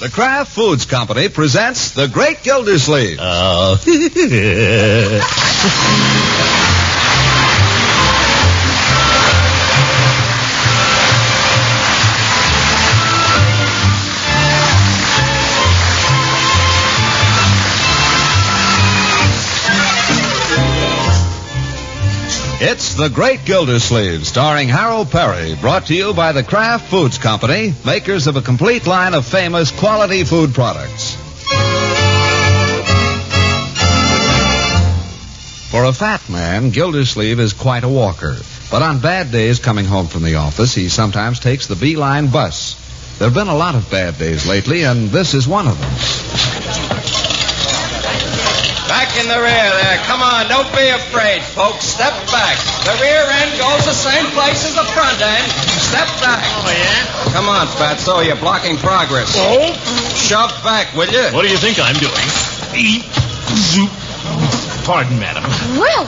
The Kraft Foods Company presents The Great Gildersleeve. Oh. It's The Great Gildersleeve, starring Harold Peary, brought to you by the Kraft Foods Company, makers of a complete line of famous quality food products. For a fat man, Gildersleeve is quite a walker. But on bad days coming home from the office, he sometimes takes the B-line bus. There have been a lot of bad days lately, and this is one of them. Back in the rear there. Come on, don't be afraid, folks. Step back. The rear end goes the same place as the front end. Step back. Oh, yeah? Come on, Fatso, you're blocking progress. Oh? Shove back, will you? What do you think I'm doing? Eat. Zoop. Pardon, madam. Well.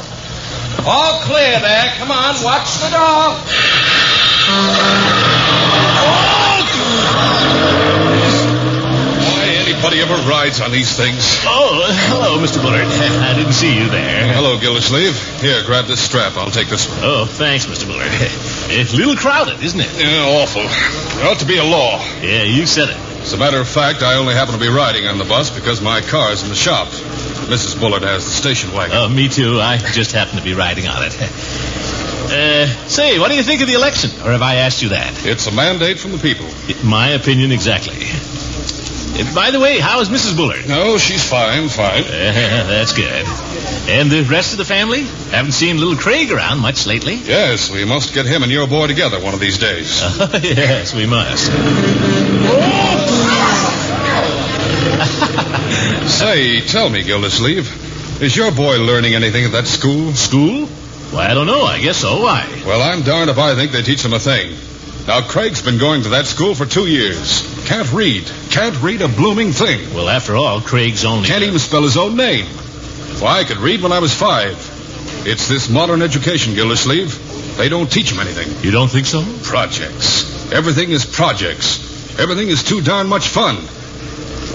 All clear there. Come on, watch the door. Anybody ever rides on these things? Oh, hello, Mr. Bullard. I didn't see you there. Hello, Gildersleeve. Here, grab this strap. I'll take this one. Oh, thanks, Mr. Bullard. It's a little crowded, isn't it? Yeah, awful. There ought to be a law. Yeah, you said it. As a matter of fact, I only happen to be riding on the bus because my car's in the shop. Mrs. Bullard has the station wagon. Oh, me too. I just happen to be riding on it. Say, what do you think of the election? Or have I asked you that? It's a mandate from the people. My opinion exactly. By the way, how is Mrs. Bullard? No, she's fine. That's good. And the rest of the family? Haven't seen little Craig around much lately. Yes, we must get him and your boy together one of these days. Yes, we must. Say, tell me, Gildersleeve, is your boy learning anything at that school? School? Why, I don't know. I guess so. Why? Well, I'm darned if I think they teach him a thing. Now, Craig's been going to that school for 2 years. Can't read a blooming thing. Well, after all, Craig's only... Can't even spell his own name. Why, I could read when I was 5. It's this modern education, Gildersleeve. They don't teach him anything. You don't think so? Projects. Everything is projects. Everything is too darn much fun.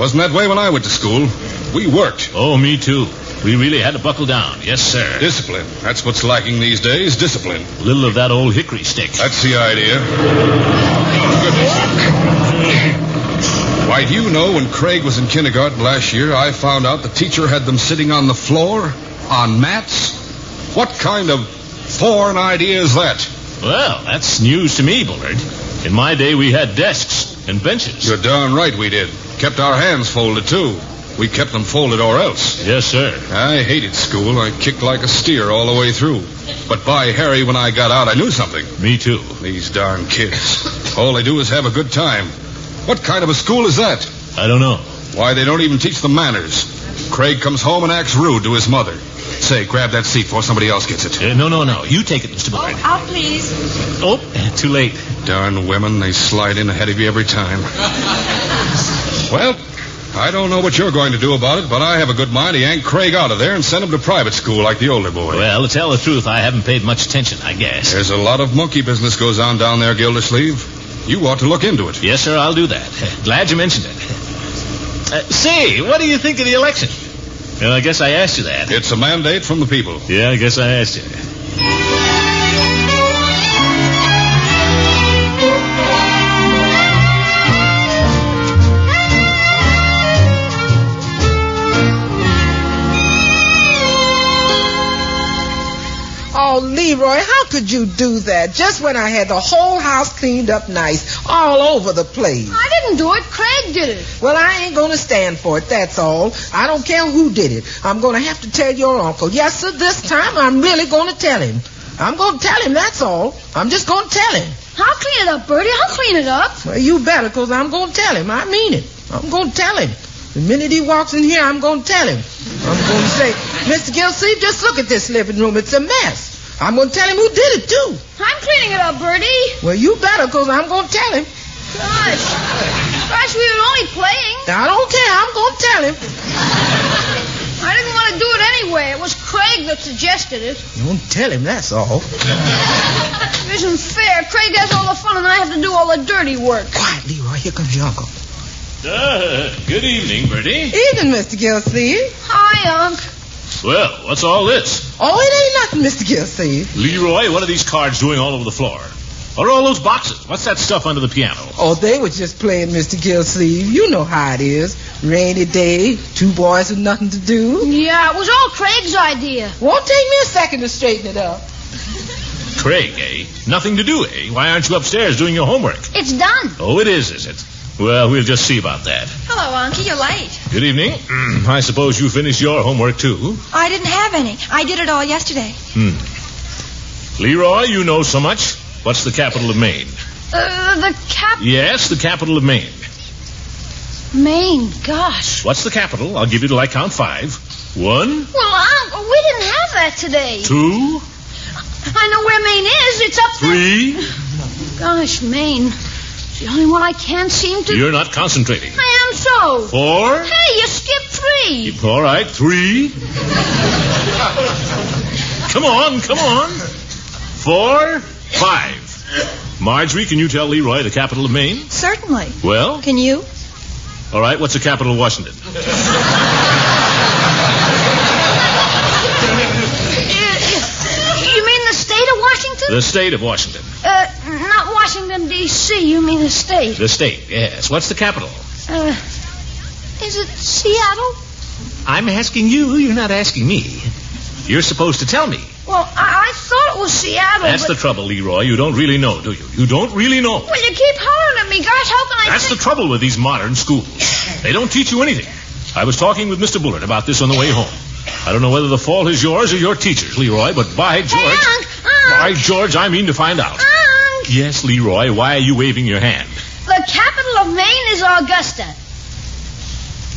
Wasn't that way when I went to school. We worked. Oh, me too. We really had to buckle down. Yes, sir. Discipline. That's what's lacking these days, discipline. A little of that old hickory stick. That's the idea. Why, do you know when Craig was in kindergarten last year, I found out the teacher had them sitting on the floor, on mats? What kind of foreign idea is that? Well, that's news to me, Bullard. In my day, we had desks and benches. You're darn right we did. Kept our hands folded, too. We kept them folded or else. Yes, sir. I hated school. I kicked like a steer all the way through. But by Harry, when I got out, I knew something. Me too. These darn kids. All they do is have a good time. What kind of a school is that? I don't know. Why, they don't even teach them manners. Craig comes home and acts rude to his mother. Say, grab that seat before somebody else gets it. No. You take it, Mr. Bullard. Oh, out, please. Oh, too late. Darn women, they slide in ahead of you every time. Well, I don't know what you're going to do about it, but I have a good mind to yank Craig out of there and send him to private school like the older boy. Well, to tell the truth, I haven't paid much attention, I guess. There's a lot of monkey business goes on down there, Gildersleeve. You ought to look into it. Yes, sir, I'll do that. Glad you mentioned it. Say, what do you think of the election? Well, I guess I asked you that. It's a mandate from the people. Yeah, I guess I asked you. Oh, Leroy, how could you do that? Just when I had the whole house cleaned up nice, all over the place. I didn't do it. Craig did it. Well, I ain't going to stand for it, that's all. I don't care who did it. I'm going to have to tell your uncle. Yes, sir, this time I'm really going to tell him. I'm going to tell him, that's all. I'm just going to tell him. I'll clean it up, Bertie. I'll clean it up. Well, you better, because I'm going to tell him. I mean it. I'm going to tell him. The minute he walks in here, I'm going to tell him. I'm going to say, Mr. Gildersleeve, just look at this living room. It's a mess. I'm going to tell him who did it, too. I'm cleaning it up, Bertie. Well, you better, because I'm going to tell him. Gosh, we were only playing. I don't care. I'm going to tell him. I didn't want to do it anyway. It was Craig that suggested it. Don't tell him, that's all. It isn't fair. Craig has all the fun and I have to do all the dirty work. Quiet, Leroy. Here comes your uncle. Good evening, Bertie. Evening, Mr. Gildersleeve. Hi, Unc. Well, what's all this? Oh, it ain't nothing, Mr. Gildersleeve. Leroy, what are these cards doing all over the floor? What are all those boxes? What's that stuff under the piano? Oh, they were just playing, Mr. Gildersleeve. You know how it is. Rainy day, two boys with nothing to do. Yeah, it was all Craig's idea. Won't take me a second to straighten it up. Craig, eh? Nothing to do, eh? Why aren't you upstairs doing your homework? It's done. Oh, it is it? Well, we'll just see about that. Hello, Unky. You're late. Good evening. I suppose you finished your homework, too. I didn't have any. I did it all yesterday. Leroy, you know so much. What's the capital of Maine? The Yes, the capital of Maine. Maine, gosh. What's the capital? I'll give you till I count 5. 1. Well, Unc, we didn't have that today. 2. I know where Maine is. It's up there. 3. Gosh, Maine. It's the only one I can't seem to... You're not concentrating. I am so. 4. Hey, you skipped 3. All right, 3. Come on. 4, 5. Marjorie, can you tell Leroy the capital of Maine? Certainly. Well? Can you? All right, what's the capital of Washington? You mean the state of Washington? The state of Washington. Not Washington, D.C. You mean the state. The state, yes. What's the capital? Is it Seattle? I'm asking you. You're not asking me. You're supposed to tell me. Well, I thought it was Seattle. That's the trouble, Leroy. You don't really know, do you? You don't really know. Well, you keep hollering at me. Gosh, how can I... That's the trouble with these modern schools. They don't teach you anything. I was talking with Mr. Bullard about this on the way home. I don't know whether the fault is yours or your teacher's, Leroy, but by George... Hey, Unc. By George, I mean to find out. Unc. Yes, Leroy, why are you waving your hand? The capital of Maine is Augusta.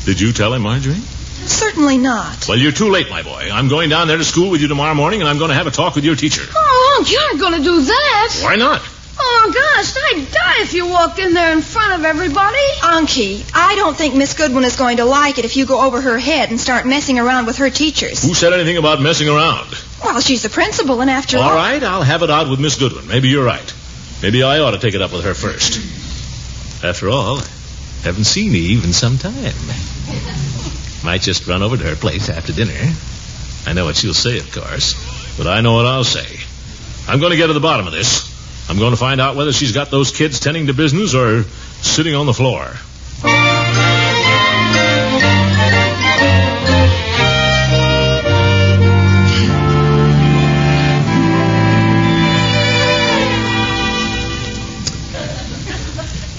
Did you tell him, Marjorie? Certainly not. Well, you're too late, my boy. I'm going down there to school with you tomorrow morning, and I'm going to have a talk with your teacher. Oh, Unc, you aren't going to do that. Why not? Oh, gosh, I'd die if you walked in there in front of everybody. Unky, I don't think Miss Goodwin is going to like it if you go over her head and start messing around with her teachers. Who said anything about messing around? Well, she's the principal, and after all... All right, I'll have it out with Miss Goodwin. Maybe you're right. Maybe I ought to take it up with her first. After all, I haven't seen Eve in some time. Might just run over to her place after dinner. I know what she'll say, of course, but I know what I'll say. I'm going to get to the bottom of this. I'm going to find out whether she's got those kids tending to business or sitting on the floor.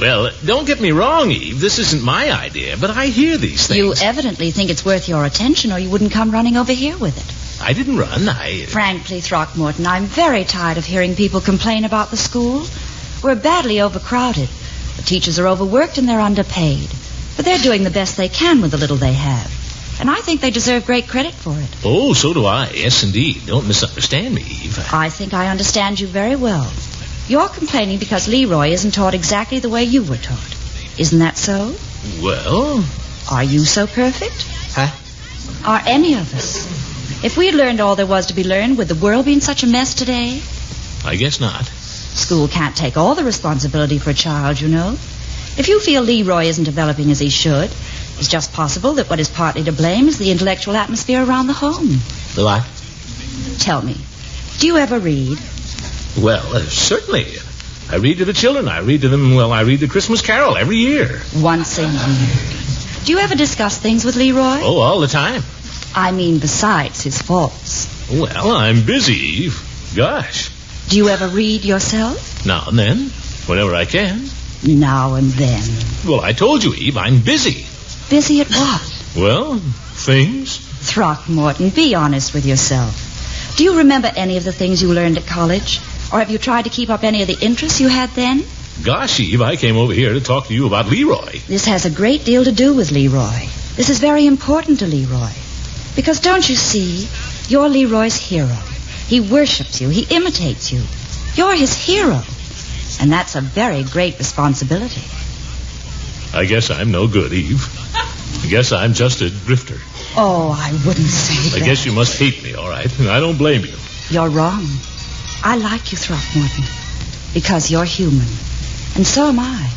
Well, don't get me wrong, Eve. This isn't my idea, but I hear these things. You evidently think it's worth your attention, or you wouldn't come running over here with it. I didn't run. Frankly, Throckmorton, I'm very tired of hearing people complain about the school. We're badly overcrowded. The teachers are overworked and they're underpaid. But they're doing the best they can with the little they have. And I think they deserve great credit for it. Oh, so do I. Yes, indeed. Don't misunderstand me, Eve. I think I understand you very well. You're complaining because Leroy isn't taught exactly the way you were taught. Isn't that so? Well... Are you so perfect? Huh? Are any of us? If we had learned all there was to be learned, would the world be in such a mess today? I guess not. School can't take all the responsibility for a child, you know. If you feel Leroy isn't developing as he should, it's just possible that what is partly to blame is the intellectual atmosphere around the home. The what? Tell me, do you ever read? Well, certainly. I read to the children. I read to them, I read the Christmas Carol every year. Once a year. Do you ever discuss things with Leroy? Oh, all the time. I mean, besides his faults. Well, I'm busy, Eve. Gosh. Do you ever read yourself? Now and then, whenever I can. Now and then. Well, I told you, Eve, I'm busy. Busy at what? Well, things. Throckmorton, be honest with yourself. Do you remember any of the things you learned at college? Or have you tried to keep up any of the interests you had then? Gosh, Eve, I came over here to talk to you about Leroy. This has a great deal to do with Leroy. This is very important to Leroy. Because don't you see, you're Leroy's hero. He worships you. He imitates you. You're his hero. And that's a very great responsibility. I guess I'm no good, Eve. I guess I'm just a drifter. Oh, I wouldn't say that. I guess you must hate me, all right. And I don't blame you. You're wrong. I like you, Throckmorton, because you're human. And so am I.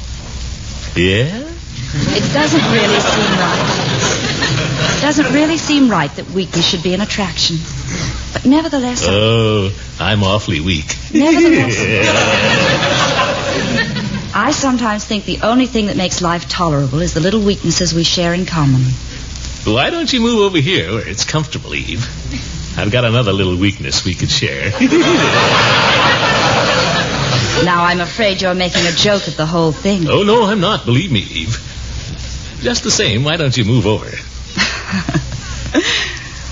Yeah? It doesn't really seem right. It doesn't really seem right that weakness should be an attraction. But nevertheless... Oh, I'm awfully weak. Nevertheless... I sometimes think the only thing that makes life tolerable is the little weaknesses we share in common. Why don't you move over here where it's comfortable, Eve? I've got another little weakness we could share. Now, I'm afraid you're making a joke of the whole thing. Oh, no, I'm not. Believe me, Eve. Just the same, why don't you move over?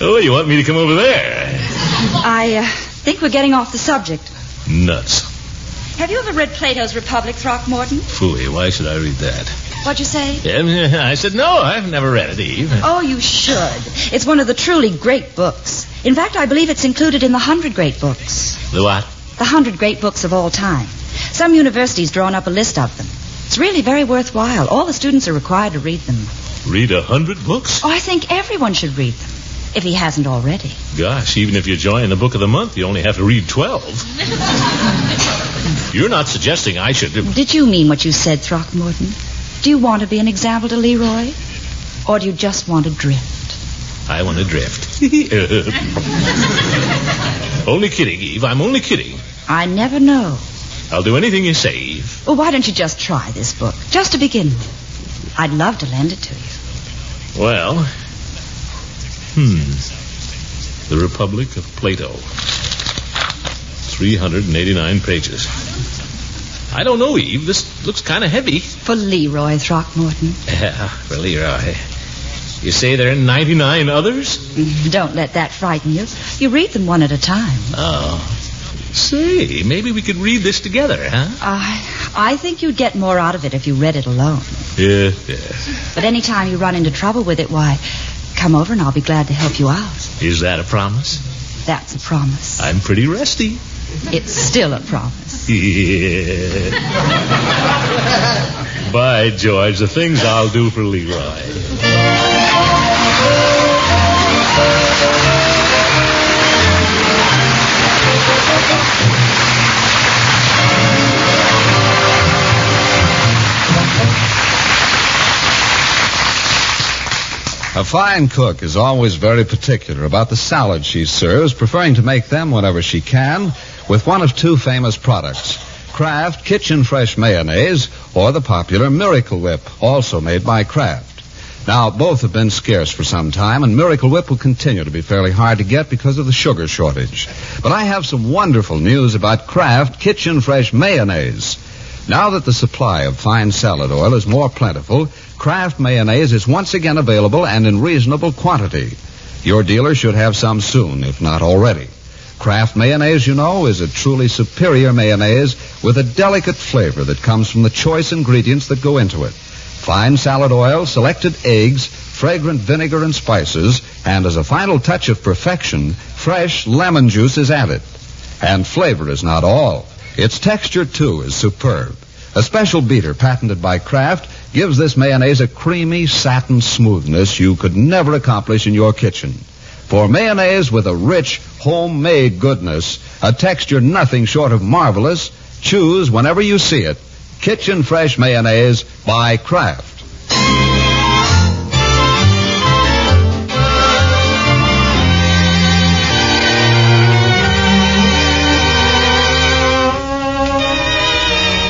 Oh, you want me to come over there? I think we're getting off the subject. Nuts. Have you ever read Plato's Republic, Throckmorton? Phooey, why should I read that? What'd you say? I said, no, I've never read it, Eve. Oh, you should. It's one of the truly great books. In fact, I believe it's included in the 100 great books. The what? The 100 great books of all time. Some universities drawn up a list of them. It's really very worthwhile. All the students are required to read them. Read 100 books? Oh, I think everyone should read them, if he hasn't already. Gosh, even if you join the book of the month, you only have to read 12. You're not suggesting I should... Did you mean what you said, Throckmorton? Do you want to be an example to Leroy? Or do you just want to drift? I want to drift. Only kidding, Eve. I'm only kidding. I never know. I'll do anything you say, Eve. Well, why don't you just try this book, just to begin with? I'd love to lend it to you. Well, The Republic of Plato. 389 pages. I don't know, Eve. This looks kind of heavy. For Leroy, Throckmorton. Yeah, for Leroy. You say there are 99 others? Don't let that frighten you. You read them one at a time. Oh. Say, maybe we could read this together, huh? I think you'd get more out of it if you read it alone. Yeah. But any time you run into trouble with it, why, come over and I'll be glad to help you out. Is that a promise? That's a promise. I'm pretty rusty. It's still a promise. Yeah. By George, the things I'll do for Leroy. A fine cook is always very particular about the salads she serves, preferring to make them whenever she can with one of two famous products, Kraft Kitchen Fresh Mayonnaise or the popular Miracle Whip, also made by Kraft. Now, both have been scarce for some time, and Miracle Whip will continue to be fairly hard to get because of the sugar shortage. But I have some wonderful news about Kraft Kitchen Fresh Mayonnaise. Now that the supply of fine salad oil is more plentiful, Kraft mayonnaise is once again available and in reasonable quantity. Your dealer should have some soon, if not already. Kraft mayonnaise, you know, is a truly superior mayonnaise with a delicate flavor that comes from the choice ingredients that go into it. Fine salad oil, selected eggs, fragrant vinegar and spices, and as a final touch of perfection, fresh lemon juice is added. And flavor is not all. Its texture, too, is superb. A special beater patented by Kraft gives this mayonnaise a creamy satin smoothness you could never accomplish in your kitchen. For mayonnaise with a rich, homemade goodness, a texture nothing short of marvelous, choose whenever you see it, Kitchen Fresh Mayonnaise by Kraft.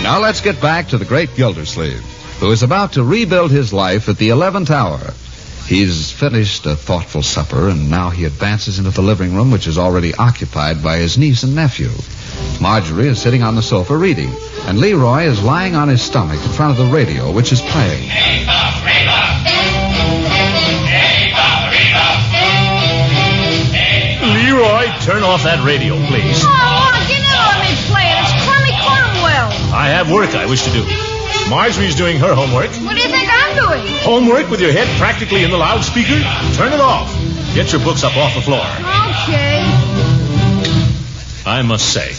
Now let's get back to the Great Gildersleeve, who is about to rebuild his life at the 11th hour. He's finished a thoughtful supper, and now he advances into the living room, which is already occupied by his niece and nephew. Marjorie is sitting on the sofa reading, and Leroy is lying on his stomach in front of the radio, which is playing. Leroy, turn off that radio, please. Oh, get in on me playing. It's Clemmy Cornwell. I have work I wish to do. Marjorie's doing her homework. What do you think I'm doing? Homework with your head practically in the loudspeaker? Turn it off. Get your books up off the floor. Okay. I must say,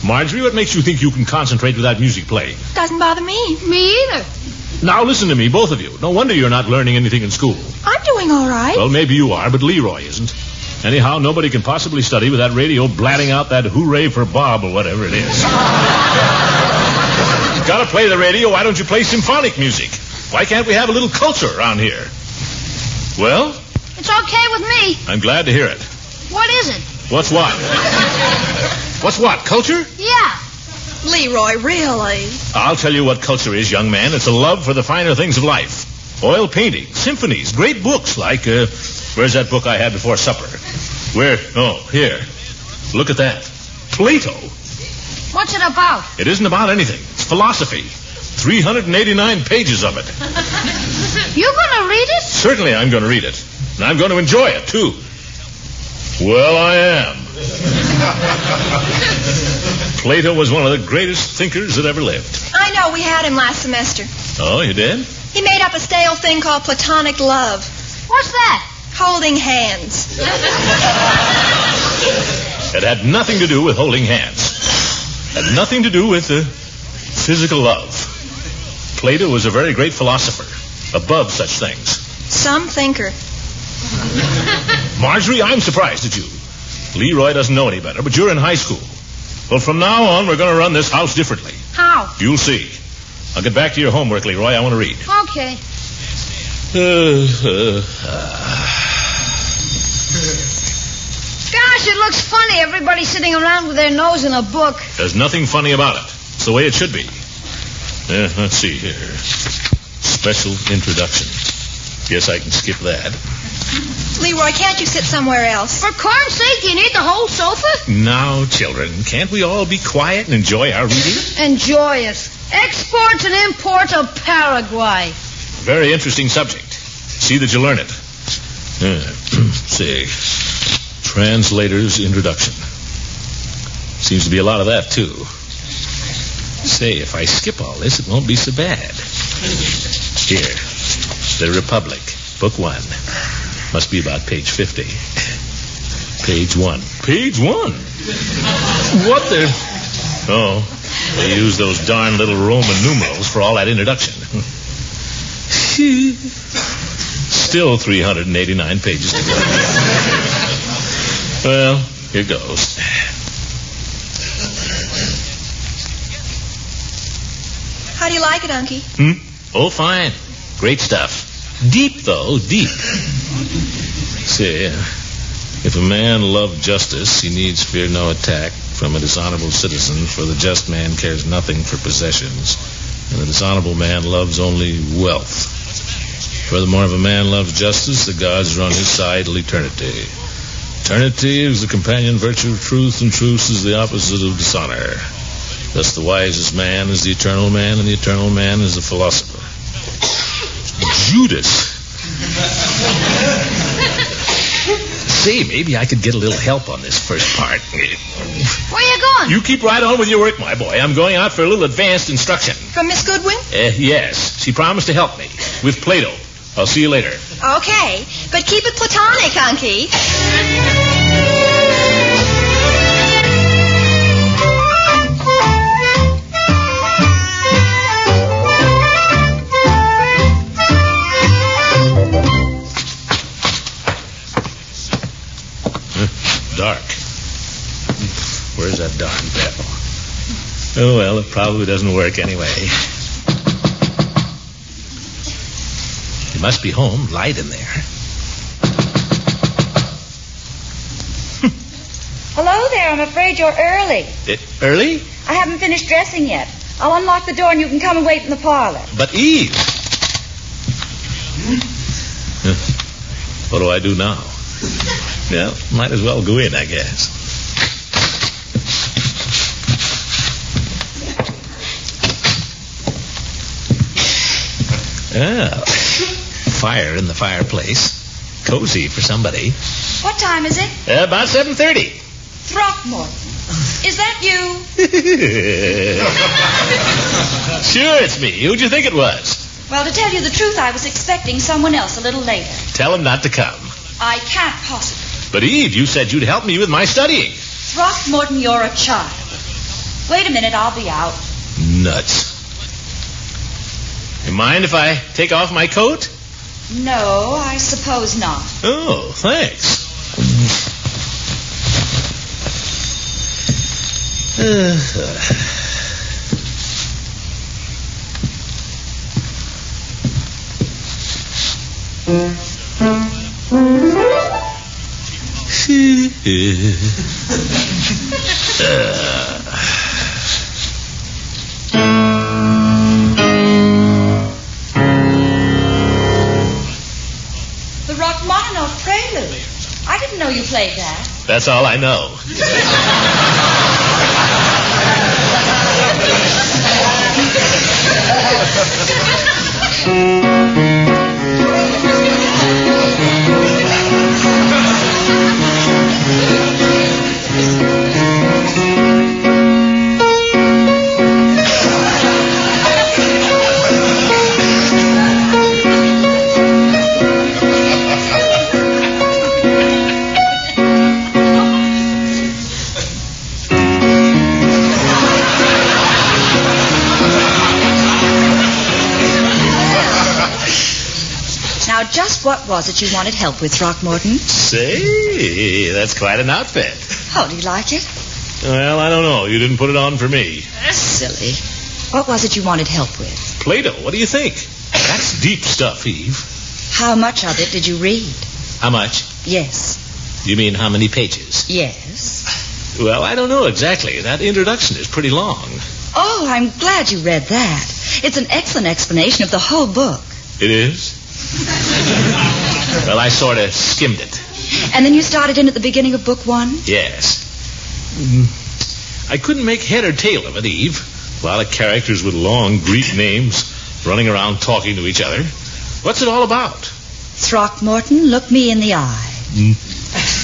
Marjorie, what makes you think you can concentrate without music playing? Doesn't bother me. Me either. Now listen to me, both of you. No wonder you're not learning anything in school. I'm doing all right. Well, maybe you are, but Leroy isn't. Anyhow, nobody can possibly study with that radio blatting out that hooray for Bob or whatever it is. You've got to play the radio. Why don't you play symphonic music? Why can't we have a little culture around here? Well? It's okay with me. I'm glad to hear it. What is it? What's what? What's what? Culture? Yeah. Leroy, really? I'll tell you what culture is, young man. It's a love for the finer things of life. Oil painting, symphonies, great books like, where's that book I had before supper? Where? Oh, here. Look at that. Plato. What's it about? It isn't about anything. It's philosophy. 389 pages of it. You gonna read it? Certainly I'm going to read it. And I'm going to enjoy it, too. Well, I am. Plato was one of the greatest thinkers that ever lived. I know, we had him last semester. Oh, you did? He made up a stale thing called platonic love. What's that? Holding hands. It had nothing to do with holding hands. It had nothing to do with physical love. Plato was a very great philosopher, above such things. Some thinker. Marjorie, I'm surprised at you. Leroy doesn't know any better, but you're in high school. Well, from now on, we're going to run this house differently. How? You'll see. I'll get back to your homework, Leroy. I want to read. Okay. Gosh, it looks funny, everybody sitting around with their nose in a book. There's nothing funny about it. It's the way it should be. Let's see here. Special introduction. Guess I can skip that. Leroy, can't you sit somewhere else? For corn's sake, do you need the whole sofa? Now, children, can't we all be quiet and enjoy our reading? Enjoy it. Exports and imports of Paraguay. Very interesting subject. See that you learn it. See. Translator's introduction. Seems to be a lot of that, too. Say, if I skip all this, it won't be so bad. Here. The Republic, Book 1. Must be about page 50. Page 1. Page 1? What the... Oh, they use those darn little Roman numerals for all that introduction. Still 389 pages to go. Well, here goes. How do you like it, Unky? Oh, fine. Great stuff. Deep, though, deep. See, if a man love justice, he needs fear no attack from a dishonorable citizen, for the just man cares nothing for possessions, and the dishonorable man loves only wealth. Furthermore, if a man loves justice, the gods are on his side till eternity. Eternity is the companion virtue of truth, and truth is the opposite of dishonor. Thus the wisest man is the eternal man, and the eternal man is the philosopher. Judas. See, maybe I could get a little help on this first part. Where you going? You keep right on with your work, my boy. I'm going out for a little advanced instruction. From Miss Goodwin? Yes. She promised to help me with Plato. I'll see you later. Okay, but keep it platonic, Unky. Dark. Where's that darn bell? Oh, well, it probably doesn't work anyway. You must be home. Light in there. Hello there. I'm afraid you're early. Early? I haven't finished dressing yet. I'll unlock the door and you can come and wait in the parlor. But Eve. What do I do now? Well, might as well go in, I guess. Oh, fire in the fireplace. Cozy for somebody. What time is it? About 7:30. Throckmorton. Is that you? Sure, it's me. Who'd you think it was? Well, to tell you the truth, I was expecting someone else a little later. Tell him not to come. I can't possibly. But, Eve, you said you'd help me with my studying. Throckmorton, you're a child. Wait a minute, I'll be out. Nuts. You mind if I take off my coat? No, I suppose not. Oh, thanks. The Throckmorton Prelude. I didn't know you played that. That's all I know. Now, just what was it you wanted help with, Throckmorton? Say, that's quite an outfit. Oh, do you like it? Well, I don't know. You didn't put it on for me. Silly. What was it you wanted help with? Plato, what do you think? That's deep stuff, Eve. How much of it did you read? How much? Yes. You mean how many pages? Yes. Well, I don't know exactly. That introduction is pretty long. Oh, I'm glad you read that. It's an excellent explanation of the whole book. It is? Well, I sort of skimmed it. And then you started in at the beginning of book 1? Yes. I couldn't make head or tail of it, Eve. A lot of characters with long Greek names running around talking to each other. What's it all about? Throckmorton, look me in the eye.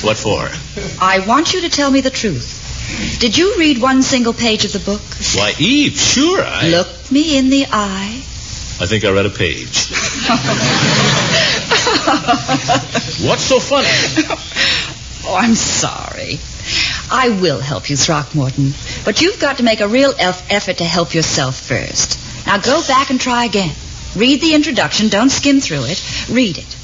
What for? I want you to tell me the truth. Did you read one single page of the book? Why, Eve, sure I... Look me in the eye. I think I read a page. What's so funny? Oh, I'm sorry. I will help you, Throckmorton. But you've got to make a real effort to help yourself first. Now go back and try again. Read the introduction. Don't skim through it. Read it.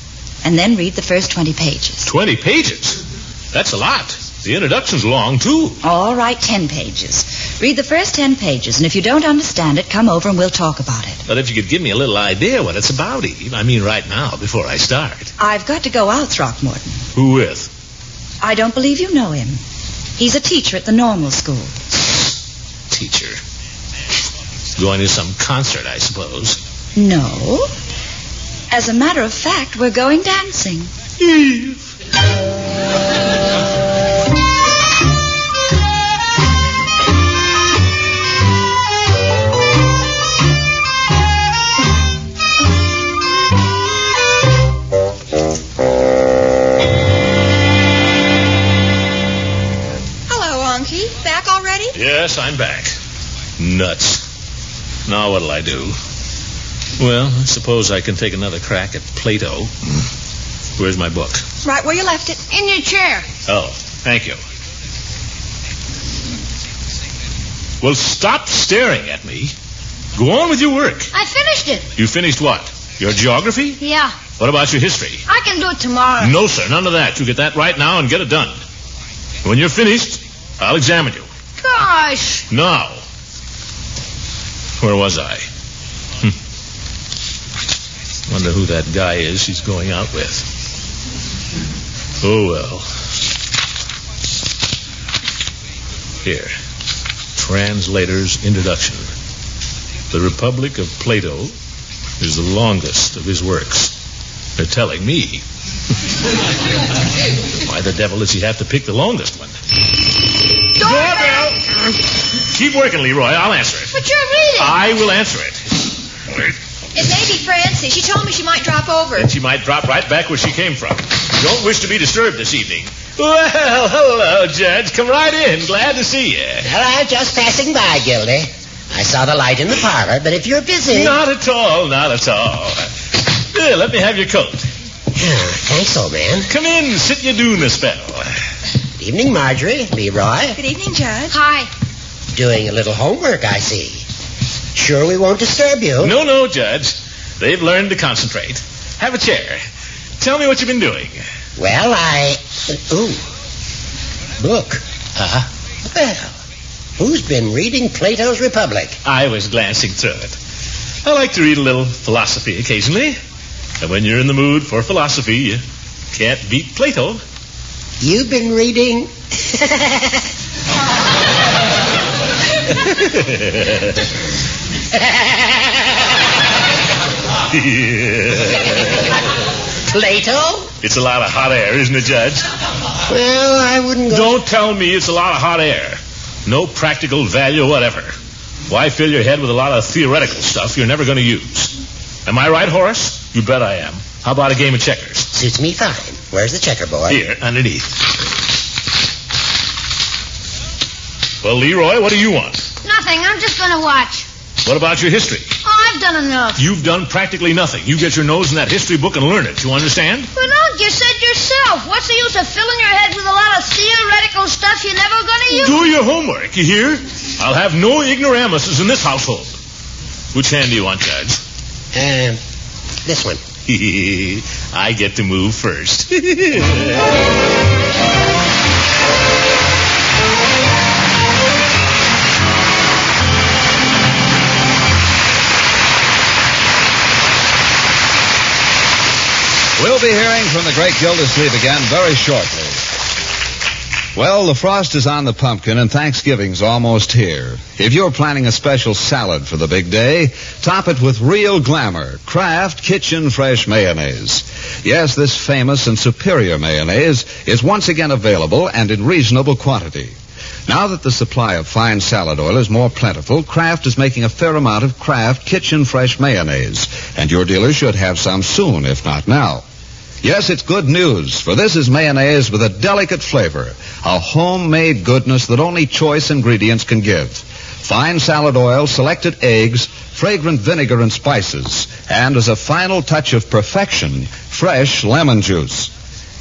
And then read the first 20 pages. 20 pages? That's a lot. The introduction's long, too. All right, 10 pages. Read the first 10 pages, and if you don't understand it, come over and we'll talk about it. But if you could give me a little idea what it's about, Eve. I mean, right now, before I start. I've got to go out, Throckmorton. Who with? I don't believe you know him. He's a teacher at the normal school. Teacher? Going to some concert, I suppose. No. As a matter of fact, we're going dancing. Eve. Back already? Yes, I'm back. Nuts. Now what'll I do? Well, I suppose I can take another crack at Plato. Where's my book? Right where you left it. In your chair. Oh, thank you. Well, stop staring at me. Go on with your work. I finished it. You finished what? Your geography? Yeah. What about your history? I can do it tomorrow. No, sir, none of that. You get that right now and get it done. When you're finished, I'll examine you. Gosh. Now. Where was I? Wonder who that guy is she's going out with. Oh, well. Here. Translator's introduction. The Republic of Plato is the longest of his works. They're telling me. Why the devil does he have to pick the longest one? Doorbell! Keep working, Leroy. I'll answer it. But you're reading. I will answer it. It may be Francie. She told me she might drop over. And she might drop right back where she came from. Don't wish to be disturbed this evening. Well, hello, Judge. Come right in. Glad to see you. Well, I'm just passing by, Gildy. I saw the light in the parlor, but if you're busy... Not at all, not at all. Here, let me have your coat. Thanks, old man. Come in, sit you doon a spell. Good evening, Marjorie. Leroy. Good evening, Judge. Hi. Doing a little homework, I see. Sure we won't disturb you? No, Judge. They've learned to concentrate. Have a chair. Tell me what you've been doing. Well, book. Uh-huh. Well, who's been reading Plato's Republic? I was glancing through it. I like to read a little philosophy occasionally. And when you're in the mood for philosophy, you can't beat Plato. You've been reading... Plato? It's a lot of hot air, isn't it, Judge? Well, I wouldn't go... Don't tell me it's a lot of hot air. No practical value whatever. Why fill your head with a lot of theoretical stuff you're never going to use? Am I right, Horace? You bet I am. How about a game of checkers? Suits me fine. Where's the checkerboard? Here, underneath. Well, Leroy, what do you want? Nothing. I'm just going to watch. What about your history? Oh, I've done enough. You've done practically nothing. You get your nose in that history book and learn it. You understand? But look, you said yourself. What's the use of filling your head with a lot of theoretical stuff you're never going to use? Do your homework, you hear? I'll have no ignoramuses in this household. Which hand do you want, Judge? This one. I get to move first. We'll be hearing from the Great Gildersleeve again very shortly. Well, the frost is on the pumpkin and Thanksgiving's almost here. If you're planning a special salad for the big day, top it with real glamour, Kraft Kitchen Fresh Mayonnaise. Yes, this famous and superior mayonnaise is once again available and in reasonable quantity. Now that the supply of fine salad oil is more plentiful, Kraft is making a fair amount of Kraft Kitchen Fresh Mayonnaise, and your dealer should have some soon, if not now. Yes, it's good news, for this is mayonnaise with a delicate flavor, a homemade goodness that only choice ingredients can give. Fine salad oil, selected eggs, fragrant vinegar and spices, and as a final touch of perfection, fresh lemon juice.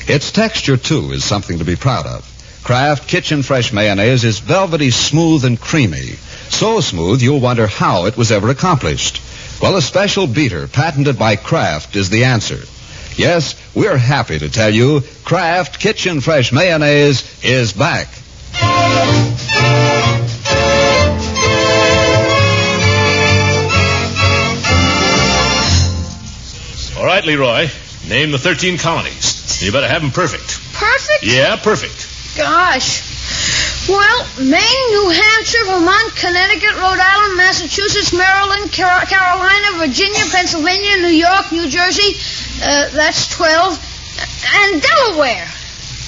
Its texture, too, is something to be proud of. Kraft Kitchen Fresh Mayonnaise is velvety smooth and creamy. So smooth you'll wonder how it was ever accomplished. Well, a special beater patented by Kraft is the answer. Yes, we're happy to tell you Kraft Kitchen Fresh Mayonnaise is back. All right, Leroy. Name the 13 colonies. You better have them perfect. Perfect? Yeah, perfect. Gosh. Well, Maine, New Hampshire, Vermont, Connecticut, Rhode Island, Massachusetts, Maryland, Carolina, Virginia, Pennsylvania, New York, New Jersey. That's 12. And Delaware.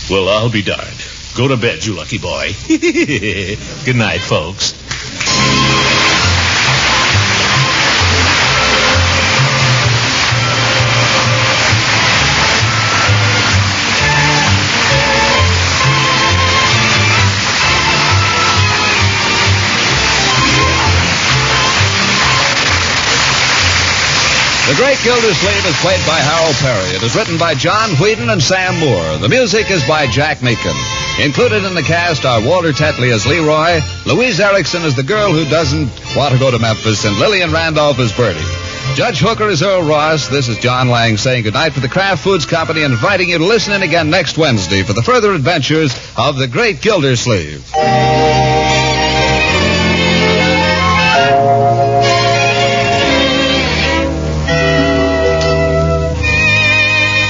Well, I'll be darned. Go to bed, you lucky boy. Good night, folks. The Great Gildersleeve is played by Harold Peary. It is written by John Whedon and Sam Moore. The music is by Jack Meakin. Included in the cast are Walter Tetley as Leroy, Louise Erickson as the girl who doesn't want to go to Memphis, and Lillian Randolph as Bertie. Judge Hooker is Earl Ross. This is John Lang saying goodnight for the Kraft Foods Company and inviting you to listen in again next Wednesday for the further adventures of the Great Gildersleeve.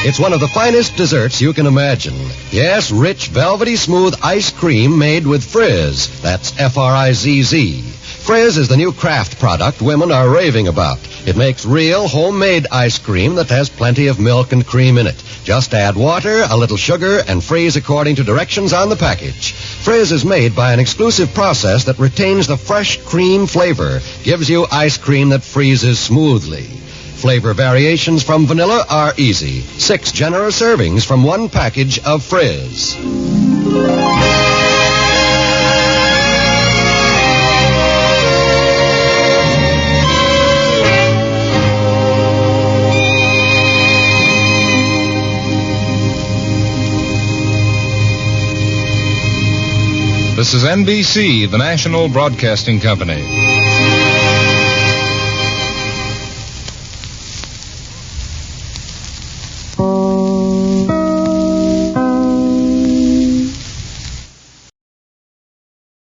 It's one of the finest desserts you can imagine. Yes, rich, velvety, smooth ice cream made with Frizz. That's F-R-I-Z-Z. Frizz is the new Kraft product women are raving about. It makes real, homemade ice cream that has plenty of milk and cream in it. Just add water, a little sugar, and freeze according to directions on the package. Frizz is made by an exclusive process that retains the fresh cream flavor, gives you ice cream that freezes smoothly. Flavor variations from vanilla are easy. 6 generous servings from one package of Frizz. This is NBC, the National Broadcasting Company.